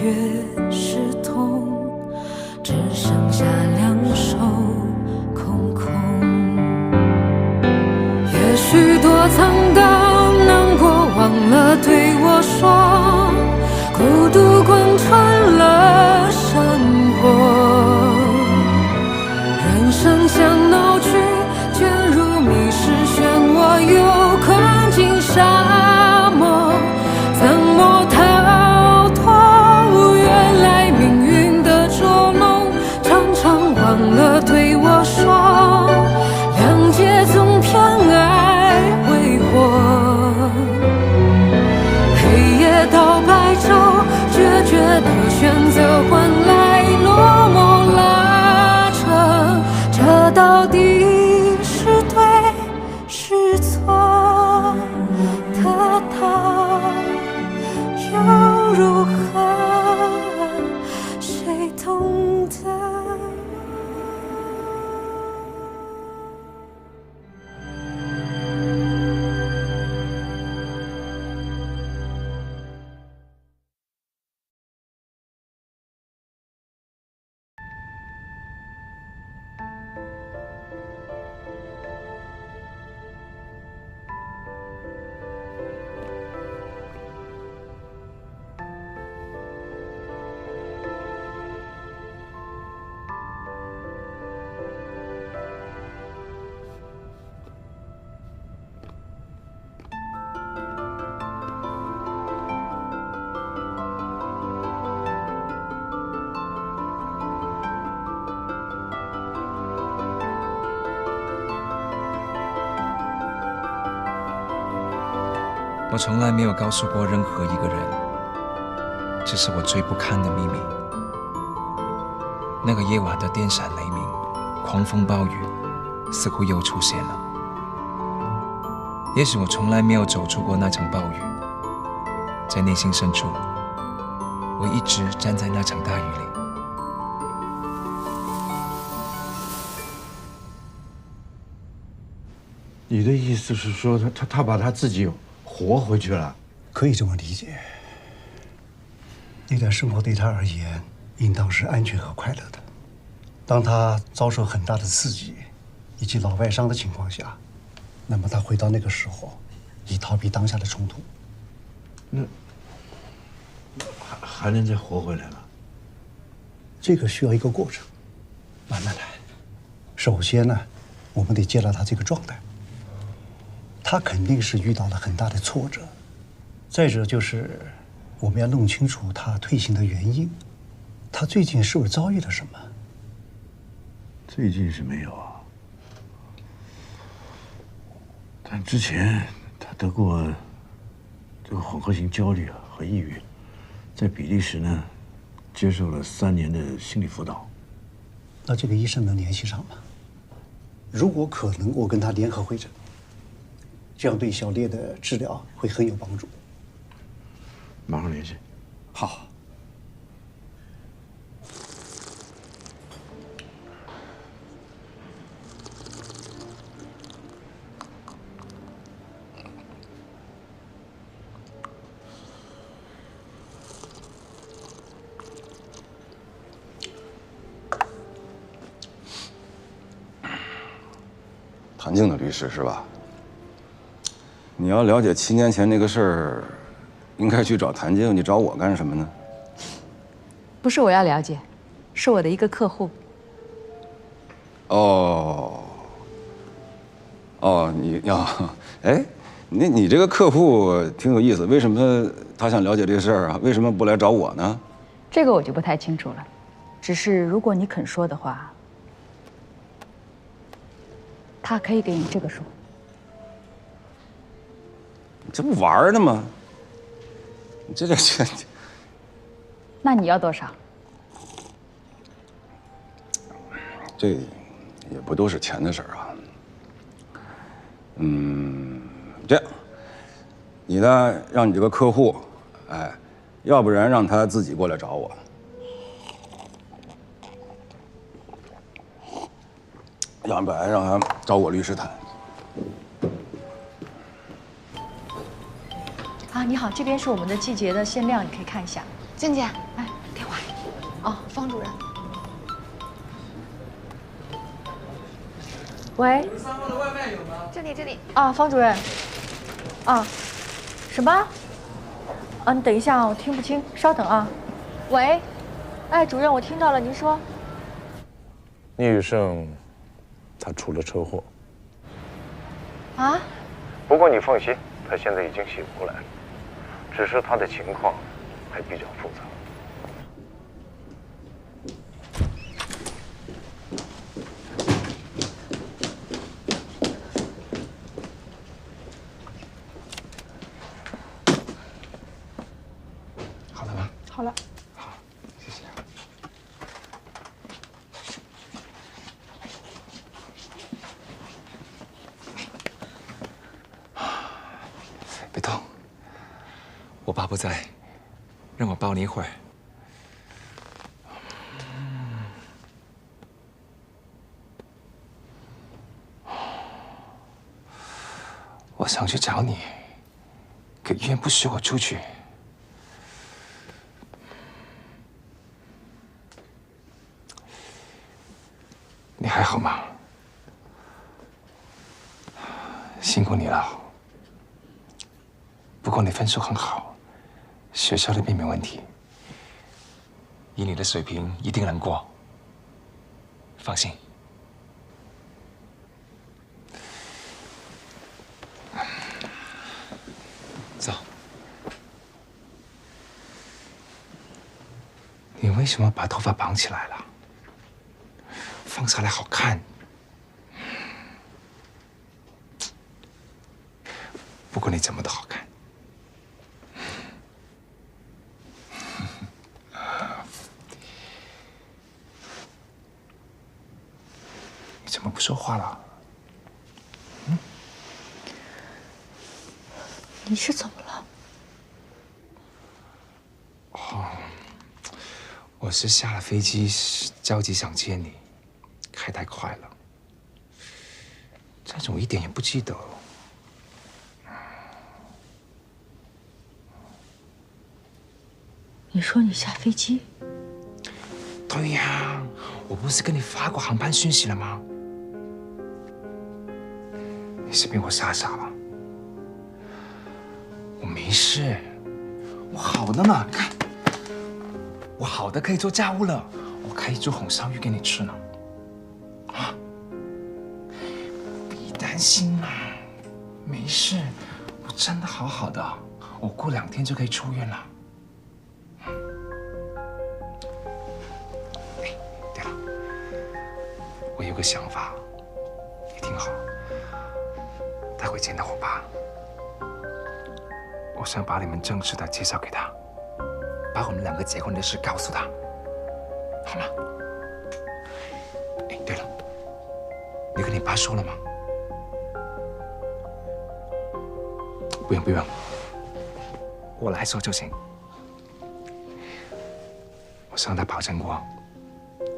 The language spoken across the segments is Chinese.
越是痛，只剩下两手空空。也许多苍高难过，忘了对我说，孤独贯穿了生活。人生像闹剧，卷入迷失漩涡，又困进沙漠，怎么逃脱？原来命运的捉弄，常常忘了对我说，谅解总偏爱为我。黑夜到白昼，决绝的选择换来落寞拉扯，这到底是对是错？可他又如何？谁懂得？我从来没有告诉过任何一个人，这是我最不堪的秘密。那个夜晚的电闪雷鸣、狂风暴雨，似乎又出现了。也许我从来没有走出过那场暴雨，在内心深处，我一直站在那场大雨里。你的意思是说，他把他自己活回去了？可以这么理解。那段生活对他而言，应当是安全和快乐的。当他遭受很大的刺激以及老外伤的情况下，那么他回到那个时候，以逃避当下的冲突。那还能再活回来吗？这个需要一个过程，慢慢来。首先呢，我们得接纳他这个状态。他肯定是遇到了很大的挫折，再者就是我们要弄清楚他退行的原因，他最近是不是遭遇了什么？最近是没有啊，但之前他得过这个混合型焦虑和抑郁，在比利时呢接受了3年的心理辅导。那这个医生能联系上吗？如果可能，我跟他联合会诊。这样对小烈的治疗会很有帮助。马上联系。好。谭静的律师是吧？你要了解7年前那个事儿，应该去找谭静，你找我干什么呢？不是我要了解，是我的一个客户。哦，你呀，哎，你这个客户挺有意思，为什么他想了解这事儿啊？为什么不来找我呢？这个我就不太清楚了，只是如果你肯说的话，他可以给你这个数。这不玩呢吗？这，那你要多少？这也不都是钱的事儿啊。这样，你呢，让你这个客户，哎，要不然让他自己过来找我，要不然让他找我律师谈。啊，你好，这边是我们的季节的限量，你可以看一下。静姐，哎，电话。哦，方主任。喂。3号的外卖有吗？这里。啊，方主任。啊，什么？啊，你等一下啊，我听不清，稍等啊。喂，哎，主任，我听到了，您说。聂宇胜，他出了车祸。啊？不过你放心，他现在已经醒过来了，只是他的情况还比较复杂。好了吗？好了。好，谢谢。别动，我爸不在，让我抱你一会儿。我想去找你，可医院不许我出去。你还好吗？辛苦你了。不过你分数很好，学校那边没问题，以你的水平一定能过。放心。走。你为什么把头发绑起来了？放下来好看。不过你怎么都好看。你怎么不说话了？你是怎么了？我是下了飞机，着急想见你，开太快了。这种我一点也不记得。你说你下飞机？对呀，我不是跟你发过航班讯息了吗？你是被我吓傻了。我没事，我好的呢，你看，我好的可以做家务了，我可以做红烧鱼给你吃呢。啊，别担心嘛，没事，我真的好好的，我过2天就可以出院了。对了，我有个想法，也挺好，待会见到我爸。我想把你们正式的介绍给他，把我们2个结婚的事告诉他，好吗？哎，对了，你跟你爸说了吗？不用不用，我来说就行。我向他保证过，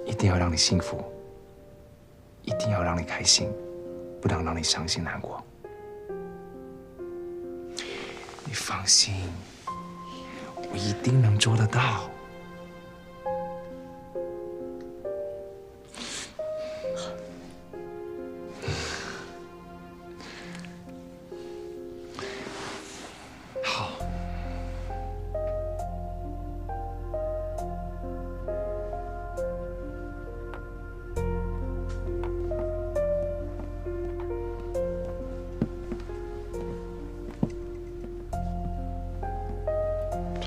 一定要让你幸福，一定要让你开心，不能让你伤心难过。你放心，我一定能做得到。好。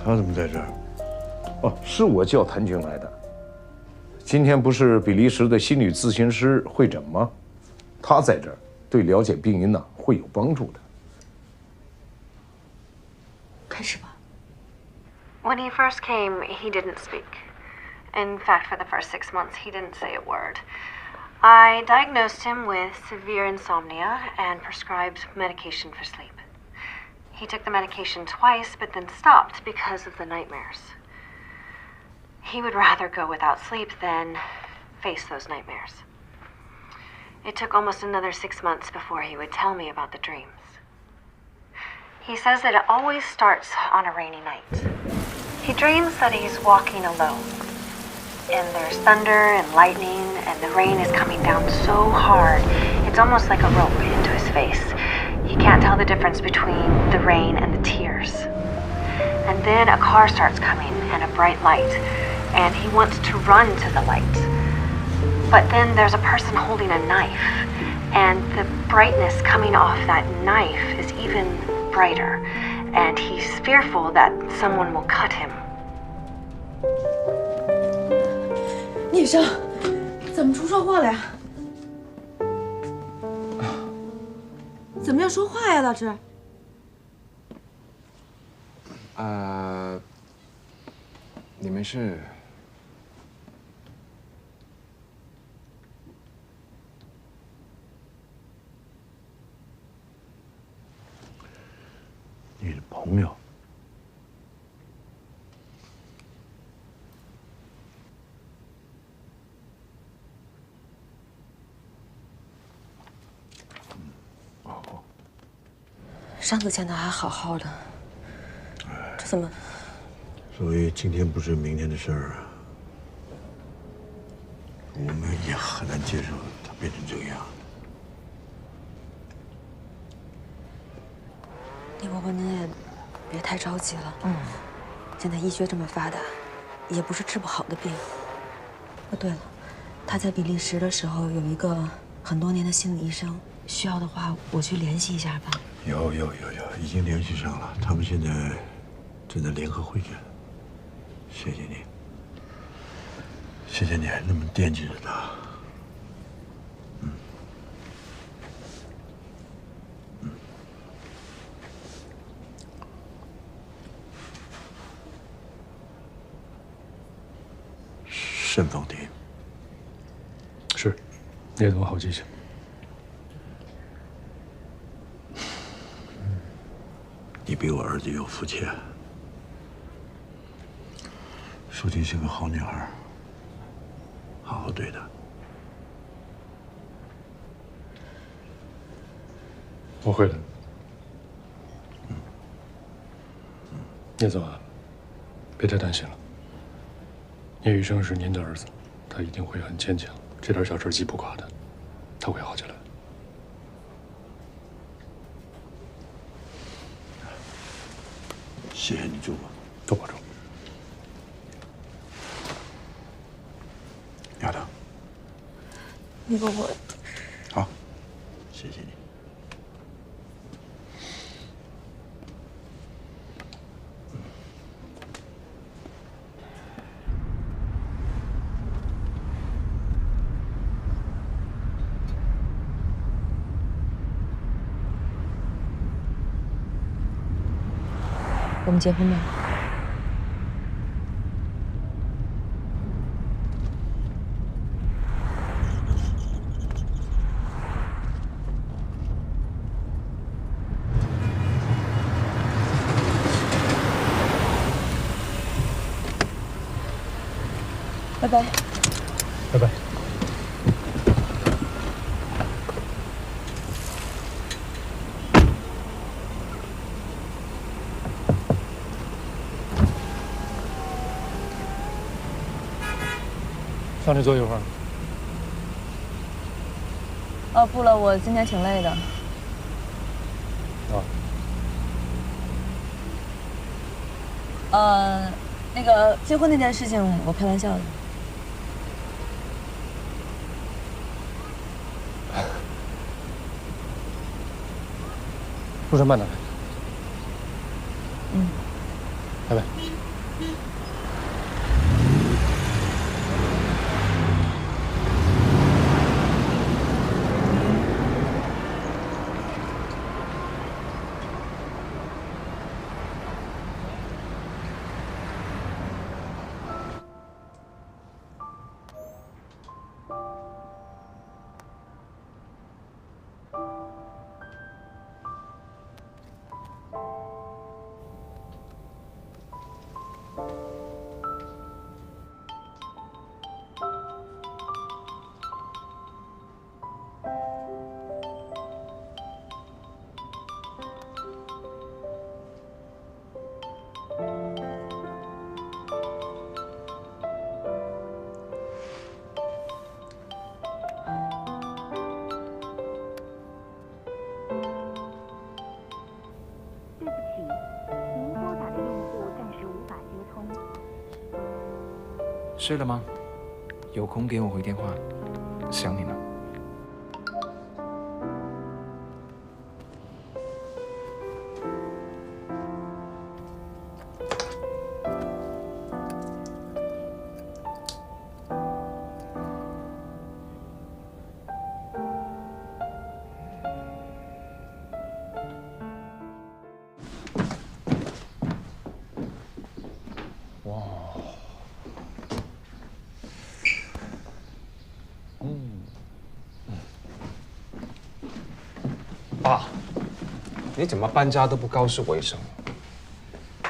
他怎么在这儿？哦，是我叫谭军来的。今天不是比利时的心理咨询师会诊吗？他在这儿，对了解病因呢会有帮助的。开始吧。 When he first came, he didn't speak. In fact, for the first 6 months, he didn't say a word. I diagnosed him with severe insomnia and prescribed medication for sleep. He took the medication twice, but then stopped because of the nightmares. He would rather go without sleep than face those nightmares. It took almost another 6 months before he would tell me about the dreams. He says that it always starts on a rainy night. He dreams that he's walking alone. And there's thunder and lightning, and the rain is coming down so hard, it's almost like a rope into his face. He can't tell the difference between the rain and the tears. And then a car starts coming and a bright light, and he wants to run to the light. But then there's a person holding a knife, and the brightness coming off that knife is even brighter, and he's fearful that someone will cut him. 聂生，怎么出车祸了呀？怎么要说话呀，大志？你们是？你的朋友。 上次见他还好好的，这怎么？所以今天不是明天的事儿啊。我们也很难接受他变成这个样。聂伯伯，您也别太着急了。现在医学这么发达，也不是治不好的病。哦，对了，他在比利时的时候有一个很多年的心理医生，需要的话我去联系一下吧。 有，已经联系上了。他们现在正在联合会诊。谢谢你，谢谢你还那么惦记着他。慎放电。是，你也有好记性。 你比我儿子有福气。淑婷是个好女孩，好好对她。我会的。聂总啊，别太担心了。聂雨生是您的儿子，他一定会很坚强，这点小事击不垮他，他会好起来。 谢谢你祝我，多保重。丫头，聂伯伯，好，谢谢你。我们结婚吧。拜拜。拜拜。 上去坐一会儿。哦，不了，我今天挺累的。啊。那个结婚那件事情，我开玩笑的。路上慢点来。拜拜。睡了吗？有空给我回电话，想你呢。爸，你怎么搬家都不告诉我一声？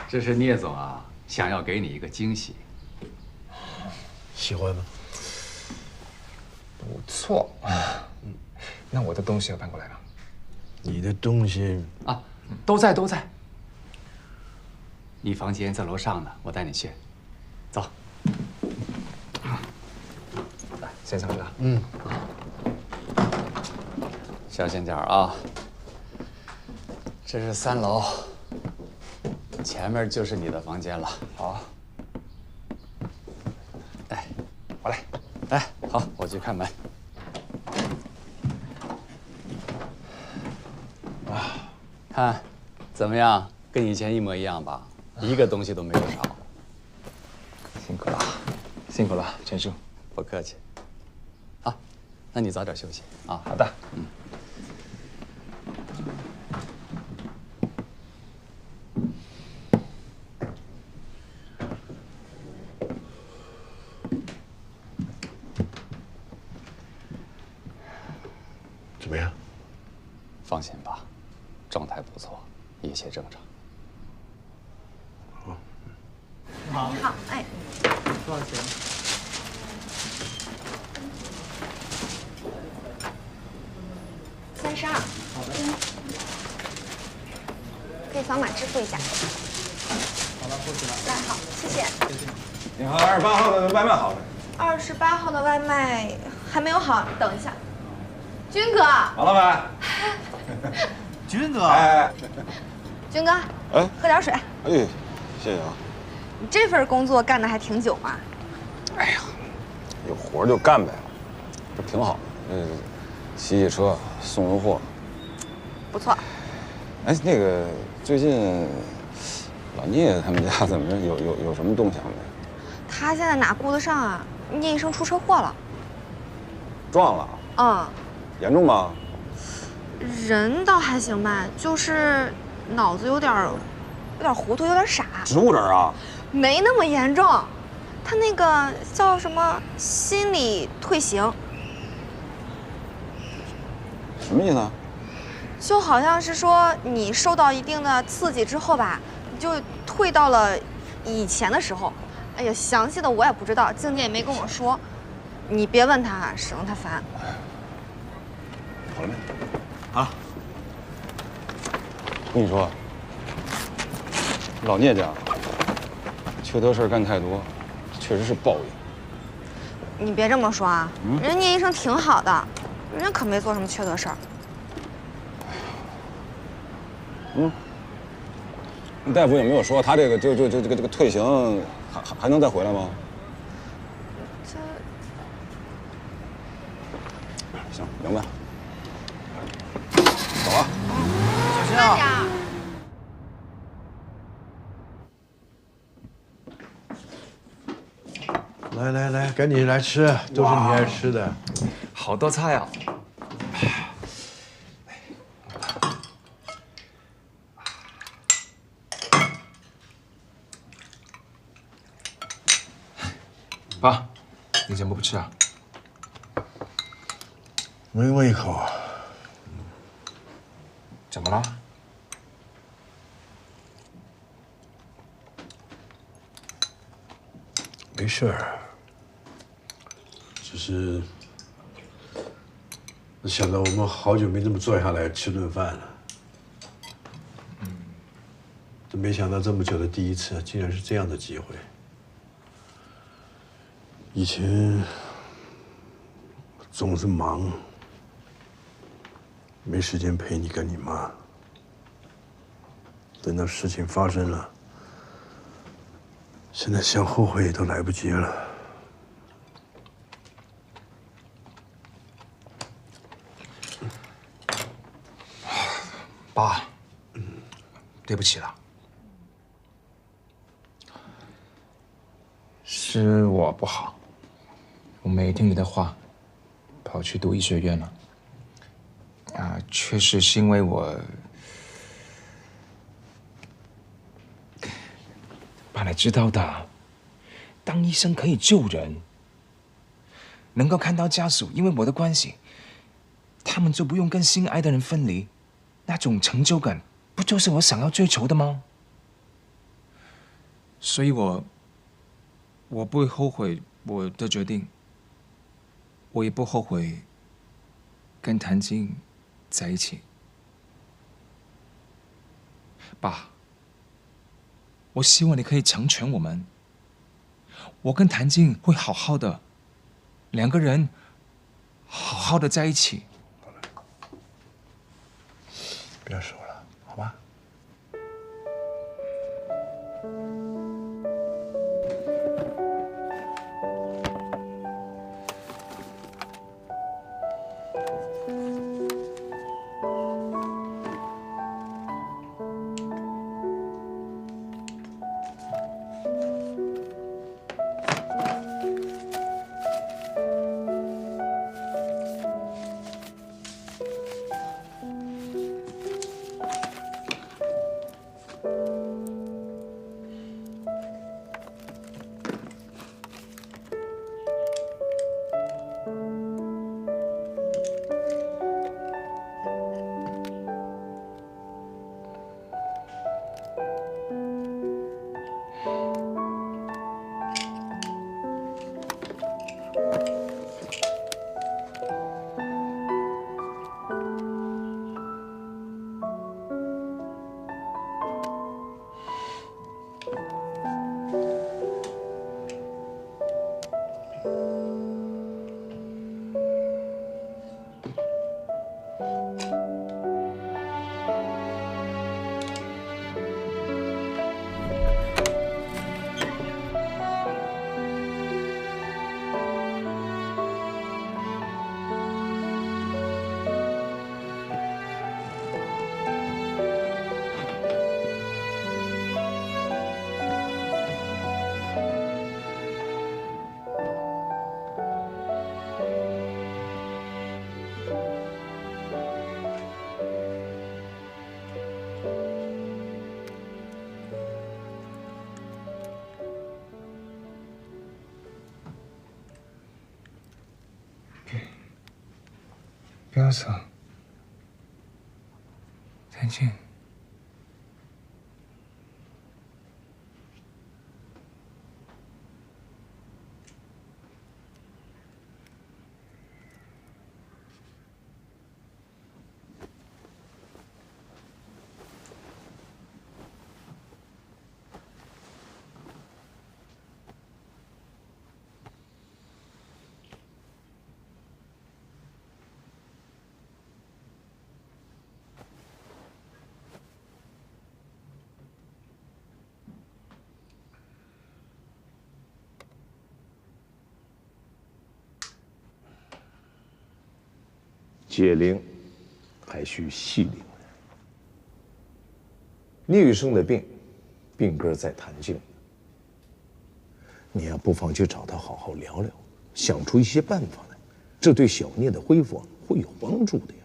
这是聂总啊，想要给你一个惊喜。喜欢吗？不错。那我的东西要搬过来了。你的东西啊，都在。你房间在楼上呢，我带你去。走。来，先上去了。小心点啊！这是3楼，前面就是你的房间了。好。哎，我来。哎，好，我去开门。看，怎么样？跟以前一模一样吧？一个东西都没有少。辛苦了，辛苦了，全叔。不客气。好，那你早点休息啊。好的。怎么样？放心吧，状态不错，一切正常。好，你好，哎，多少钱？32。好的。可以扫码支付一下。好了，过去了。来，好，谢谢。谢谢。你好，28号的外卖好了。28号的外卖还没有好，等一下。军哥。王老板。军哥。哎。军哥。哎。喝点水。哎，谢谢啊。你这份工作干的还挺久嘛？哎呀，有活就干呗，这挺好的。洗车，送人货。不错。哎，那个最近老聂他们家怎么着？有什么动向没？他现在哪顾得上啊？聂医生出车祸了。撞了？嗯。严重吗？人倒还行吧，就是脑子有点糊涂，有点傻。植物人啊？没那么严重，他那个叫什么心理退行。什么意思啊？就好像是说你受到一定的刺激之后吧，你就退到了以前的时候。哎呀，详细的我也不知道，静姐也没跟我说。你别问他，省得他烦。好了没？啊。跟你说，老聂家缺德事儿干太多，确实是报应。你别这么说啊，人聂医生挺好的，人家可没做什么缺德事儿。大夫有没有说他这个这个退行还能再回来吗？行，明白。走啊！小心啊！来，赶紧来吃，都是你爱吃的。好多菜啊！爸，你怎么不吃啊？没胃口。怎么了？没事儿，只是想到我们好久没这么坐下来吃顿饭了。真没想到这么久的第一次，竟然是这样的机会。以前总是忙，没时间陪你跟你妈。等到事情发生了，现在想后悔都来不及了。爸，对不起了，是我不好，我没听你的话，跑去读医学院了。确实是因为我，爸你知道的，当医生可以救人，能够看到家属因为我的关系，他们就不用跟心爱的人分离，那种成就感，不就是我想要追求的吗？所以我不会后悔我的决定，我也不后悔跟谭静在一起。爸，我希望你可以成全我们，我跟谭静会好好的，两个人好好的在一起。不要说了，好吧？不要走，谭静。解铃还需系铃人。聂雨生的病根在谭静，你呀不妨去找他好好聊聊，想出一些办法来，这对小聂的恢复会有帮助的呀。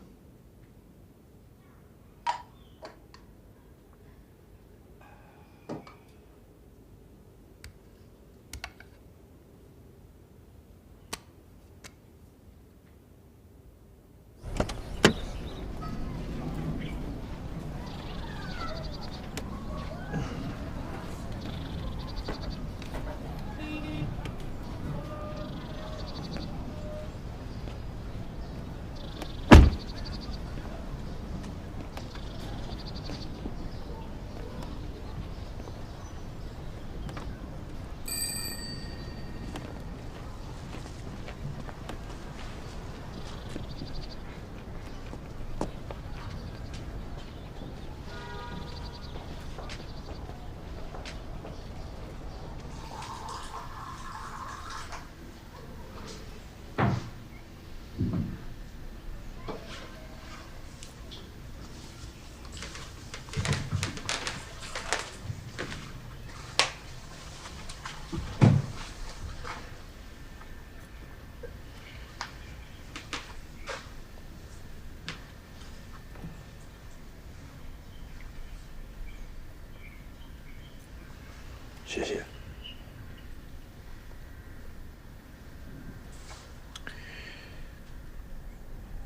谢谢。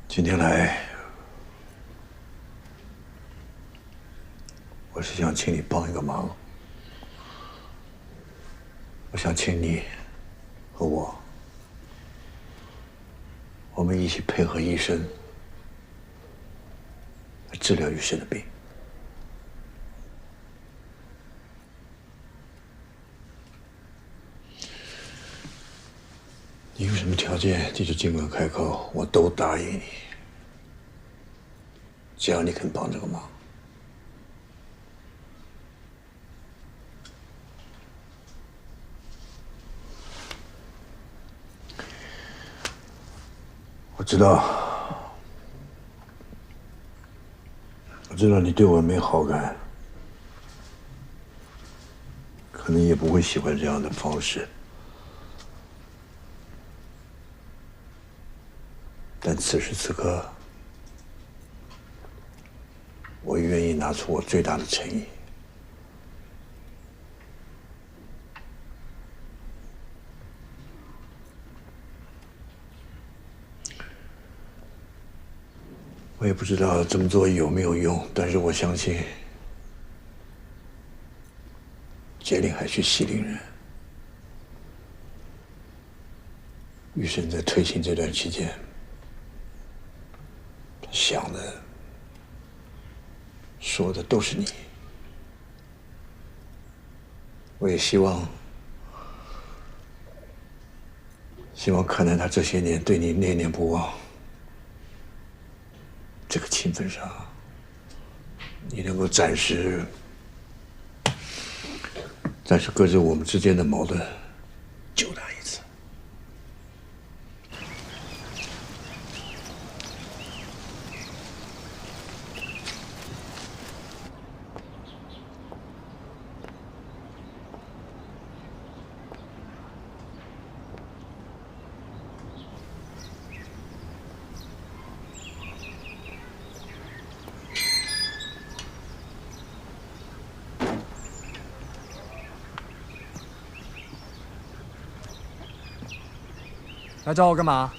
今天来，我是想请你帮一个忙。我想请你和我们一起配合医生来治疗雨生的病。你有什么条件，你就尽管开口，我都答应你。只要你肯帮这个忙。我知道你对我没好感，可能也不会喜欢这样的方式。但此时此刻，我愿意拿出我最大的诚意。我也不知道这么做有没有用，但是我相信，杰林还是西陵人。玉生在推行这段期间，想的、说的都是你。我也希望看在他这些年对你念念不忘这个情分上，你能够暂时搁置我们之间的矛盾，救他一次。来找我干嘛？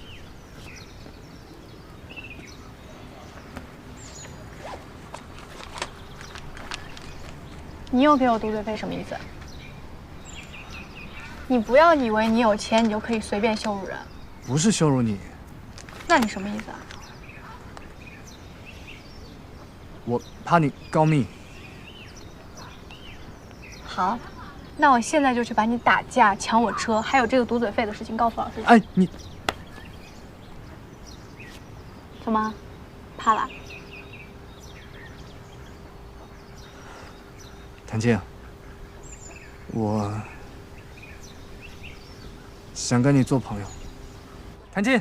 你又给我堵嘴费什么意思？你不要以为你有钱你就可以随便羞辱人。不是羞辱你，那你什么意思啊？我怕你告密。好，那我现在就去把你打架、抢我车，还有这个堵嘴费的事情告诉老师。哎，你怎么，怕了？谭静，我想跟你做朋友。谭静。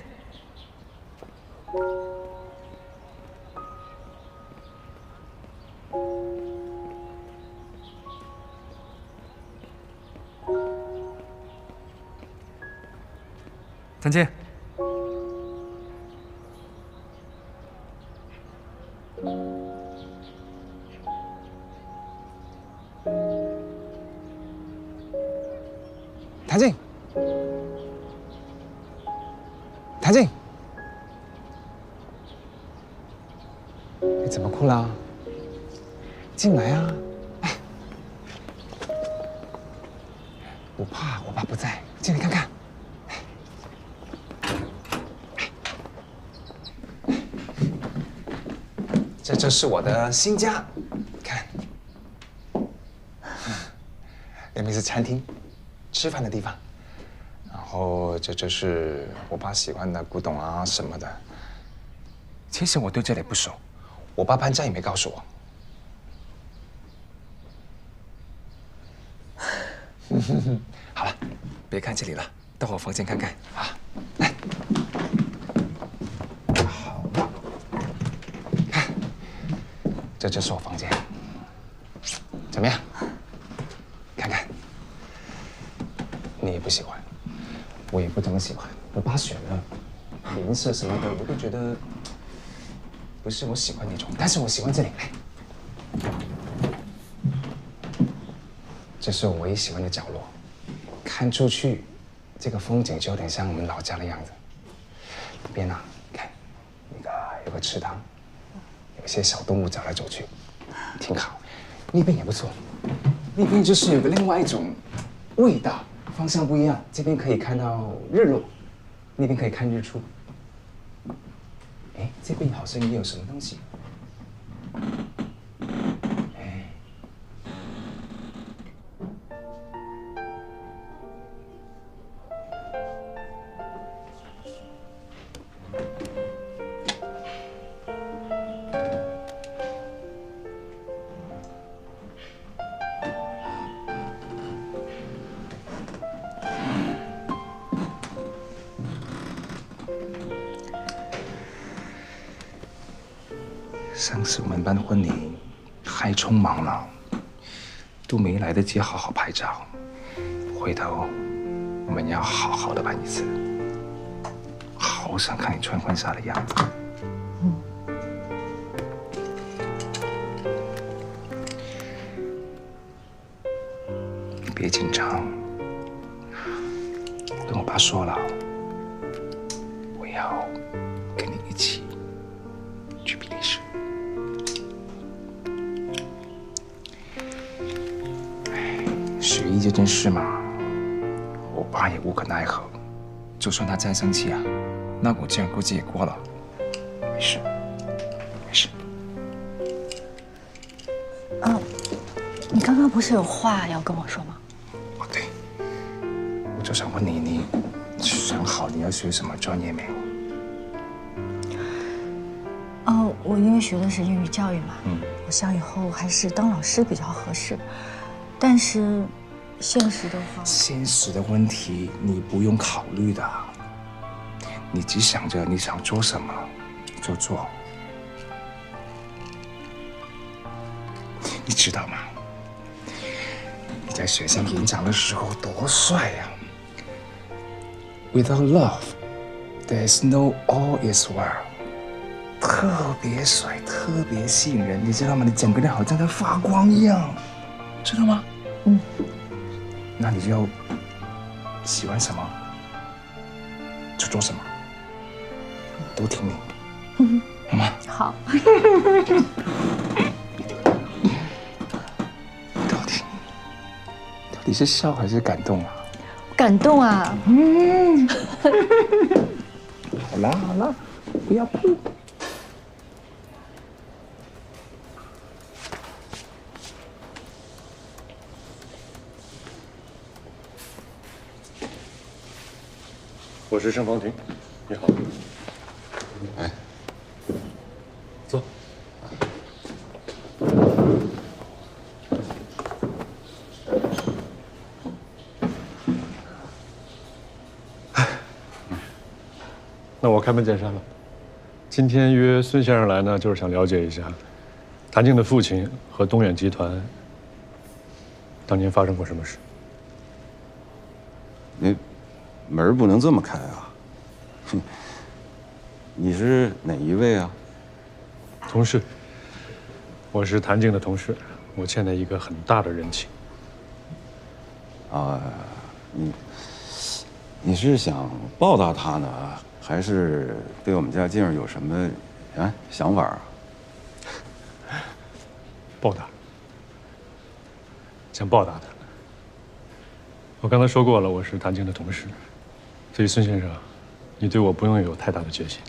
谭静。谭静，谭静，你怎么哭了？进来啊！哎，不怕，我爸不在，进来看看。这就是我的新家，看，那边是餐厅，吃饭的地方。然后这就是我爸喜欢的古董啊什么的。其实我对这里不熟，我爸搬家也没告诉我。好了，别看这里了，到我房间看看啊！来，看，这就是我房间，怎么样？看看，你也不喜欢，我也不怎么喜欢。我爸选了颜色什么的，我都觉得不是我喜欢那种，但是我喜欢这里。来，这是我唯一喜欢的角落，看出去，这个风景就有点像我们老家的样子。里边啊，看，有个池塘，有些小动物走来走去，挺好。那边也不错，那边就是有个另外一种味道，方向不一样。这边可以看到日落，那边可以看日出。哎，这边好像也有什么东西。哎，上次我们办婚礼太匆忙了，都没来得及好好拍照。回头我们要好好的办一次。好想看你穿婚纱的样子。你别紧张，跟我爸说了，我要跟你一起去比利时。学艺这件事嘛，我爸也无可奈何。就算他再生气啊，那股劲估计也过了。没事，没事。你刚刚不是有话要跟我说吗？哦，对，我就想问你，你想好你要学什么专业没有？我因为学的是英语教育嘛，我想以后还是当老师比较合适。但是，现实的话，现实的问题你不用考虑的，你只想着你想做什么就做。你知道吗？你在雪山演讲的时候多帅呀！Without love, there is no all is well。特别帅，特别吸引人，你知道吗？你整个人好像在发光一样，知道吗？那你就喜欢什么就做什么，都听你，好吗？好。到底是笑还是感动啊？感动啊！好啦好啦，不要哭。我是盛方婷，你好。哎，坐。那我开门见山了。今天约孙先生来呢，就是想了解一下，谭静的父亲和东远集团当年发生过什么事。你门不能这么开啊！哼，你是哪一位啊？同事，我是谭静的同事，我欠他一个很大的人情。啊，你是想报答他呢，还是对我们家静有什么想法啊？报答，想报答他。我刚才说过了，我是谭静的同事，所以孙先生，你对我不用有太大的戒心。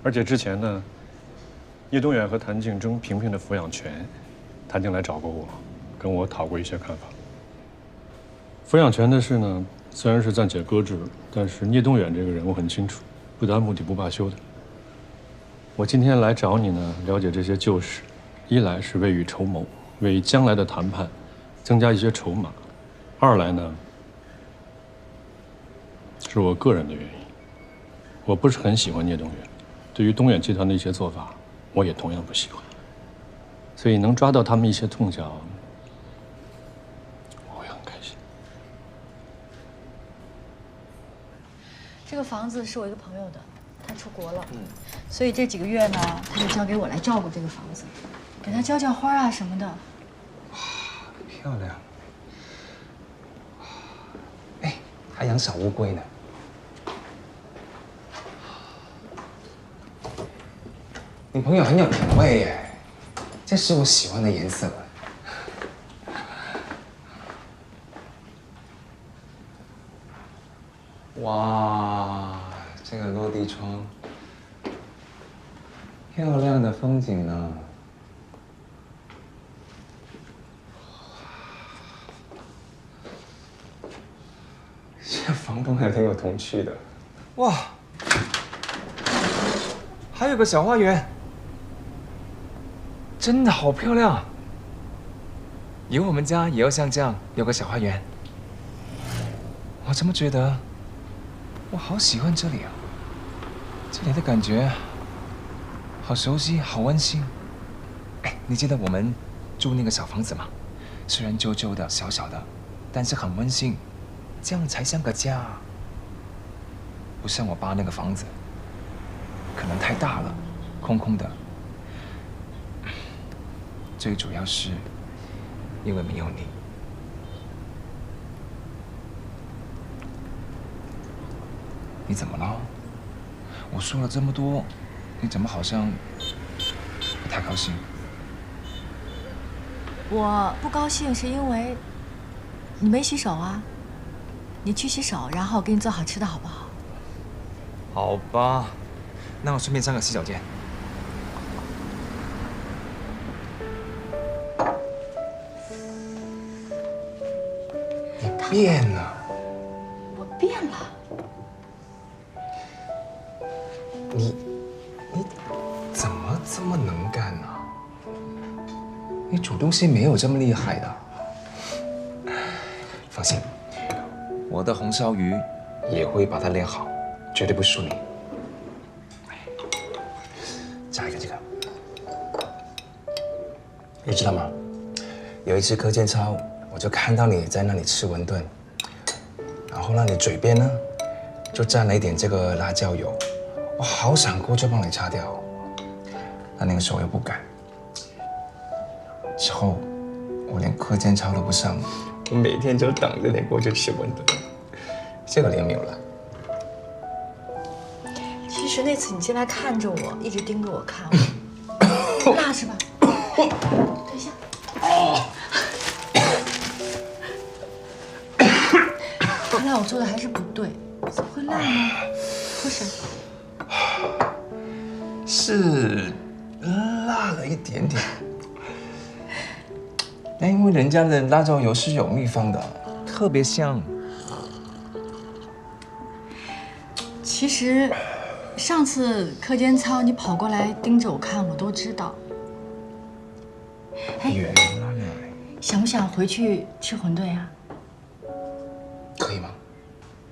而且之前呢，叶东远和谭静争萍萍的抚养权，谭静来找过我，跟我讨过一些看法。抚养权的事呢，虽然是暂且搁置了，但是聂东远这个人我很清楚，不达目的不罢休的。我今天来找你呢，了解这些旧事，一来是未雨绸缪，为将来的谈判增加一些筹码；二来呢，是我个人的原因，我不是很喜欢聂东远，对于东远集团的一些做法，我也同样不喜欢。所以能抓到他们一些痛脚，我会很开心。这个房子是我一个朋友的，他出国了，所以这几个月呢，他就交给我来照顾这个房子。给她浇浇花啊什么的。漂亮。哎，还养小乌龟呢。你朋友很有品味耶，这是我喜欢的颜色。哇，这个落地窗，漂亮的风景呢。这房东还挺有童趣的。哇，还有个小花园，真的好漂亮。以后我们家也要像这样有个小花园。我怎么觉得我好喜欢这里啊？这里的感觉好熟悉，好温馨。哎，你记得我们住那个小房子吗？虽然旧旧的、小小的，但是很温馨，这样才像个家。不像我爸那个房子，可能太大了，空空的。最主要是因为没有你。你怎么了？我说了这么多，你怎么好像不太高兴？我不高兴是因为你没洗手啊。你去洗手，然后我给你做好吃的，好不好？好吧，那我顺便上个洗手间。你变了。我变了。你怎么这么能干呢？你煮东西没有这么厉害的。放心，我的红烧鱼也会把它练好，绝对不输你。加一个这个，你知道吗？有一次课间操，我就看到你在那里吃馄饨，然后呢，你嘴边呢就沾了一点这个辣椒油，我好想过去帮你擦掉，但那个时候又不敢。之后我连课间操都不上，我每天就等着你过去吃馄饨，这个你有没有了？其实那次你进来看着我，一直盯着我看，辣是吧？等一下。看来我做的还是不对，怎么会辣呢？喝水。是辣了一点点，但因为人家的辣椒油是有秘方的，特别香。其实上次课间操你跑过来盯着我看，我都知道。原来想不想回去吃馄饨呀？可以吗？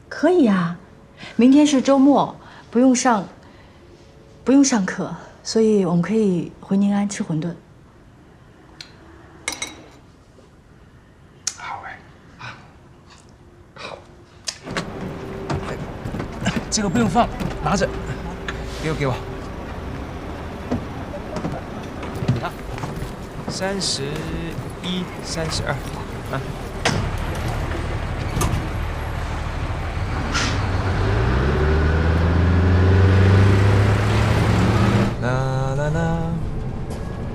可以啊，明天是周末，不用上课，所以我们可以回宁安吃馄饨。好哎，好。这个不用放，拿着，给我。啊，31、32，啊。啦啦啦，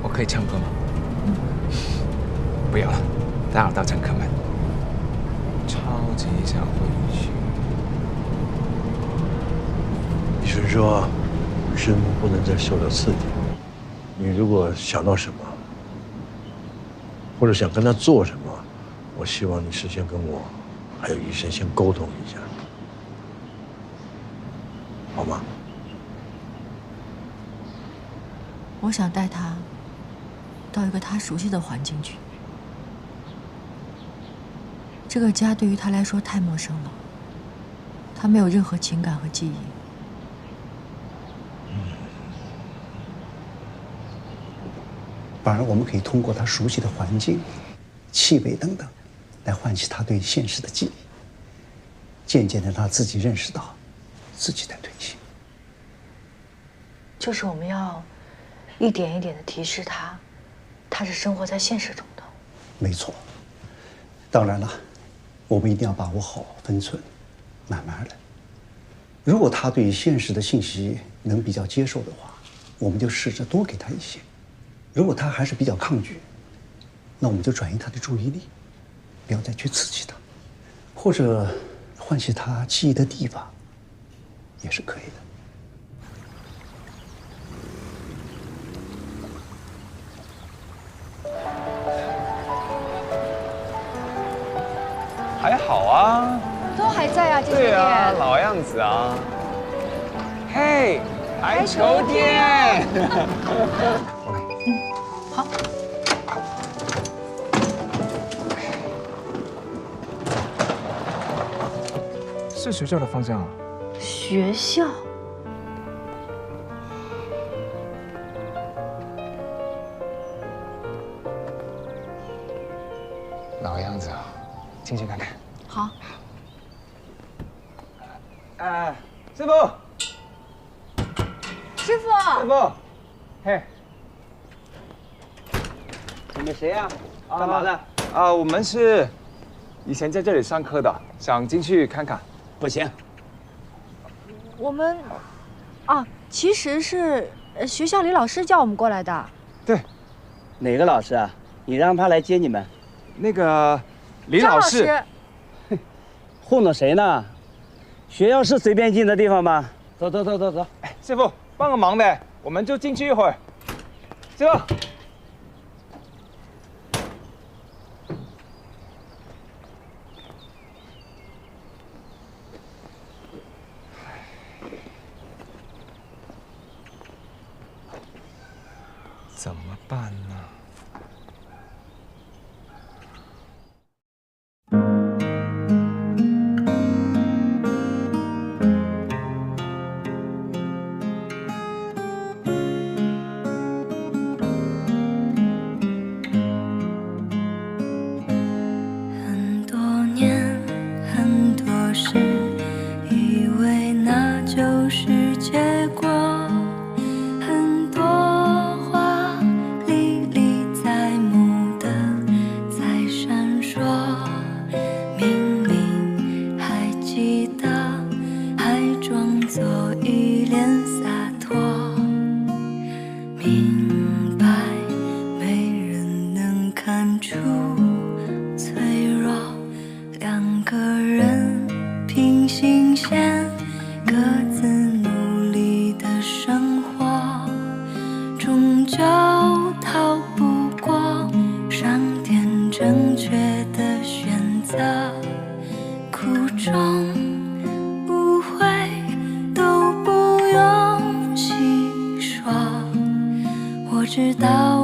我可以唱歌吗？不要了，打扰到乘客们。超级想回去。医生说，生不能再受到刺激。你如果想到什么，或者想跟他做什么，我希望你事先跟我还有医生先沟通一下，好吗？我想带他到一个他熟悉的环境去。这个家对于他来说太陌生了，他没有任何情感和记忆。反而我们可以通过他熟悉的环境、气味等等，来唤起他对现实的记忆。渐渐的，他自己认识到自己在退行。就是我们要一点一点的提示他，他是生活在现实中的。没错。当然了，我们一定要把握好分寸，慢慢来。如果他对现实的信息能比较接受的话，我们就试着多给他一些；如果他还是比较抗拒，那我们就转移他的注意力，不要再去刺激他，或者唤起他记忆的地方，也是可以的。还好啊，都还在啊，这些对啊，店。老样子啊。嘿，排球店。好。是学校的方向啊。学校。老样子啊，进去看看。好。师傅。师傅。师傅。嘿。你们谁呀？干嘛的？我们是以前在这里上课的，想进去看看。不行。我们，其实是学校里老师叫我们过来的。对。哪个老师啊？你让他来接你们。那个李老师。张老师。糊弄谁呢？学校是随便进的地方吗？走走走走走。哎，师傅，帮个忙呗，我们就进去一会儿。师傅。怎么办呢？很多年，很多事，以为那就是结果。很多话历历在目的在闪烁，明明还记得，还装作一脸洒脱。明白，没人能看出脆弱，两个人平行线，各自努力的生活，终究逃不过上天正确的选择。苦衷误会都不用细说，我知道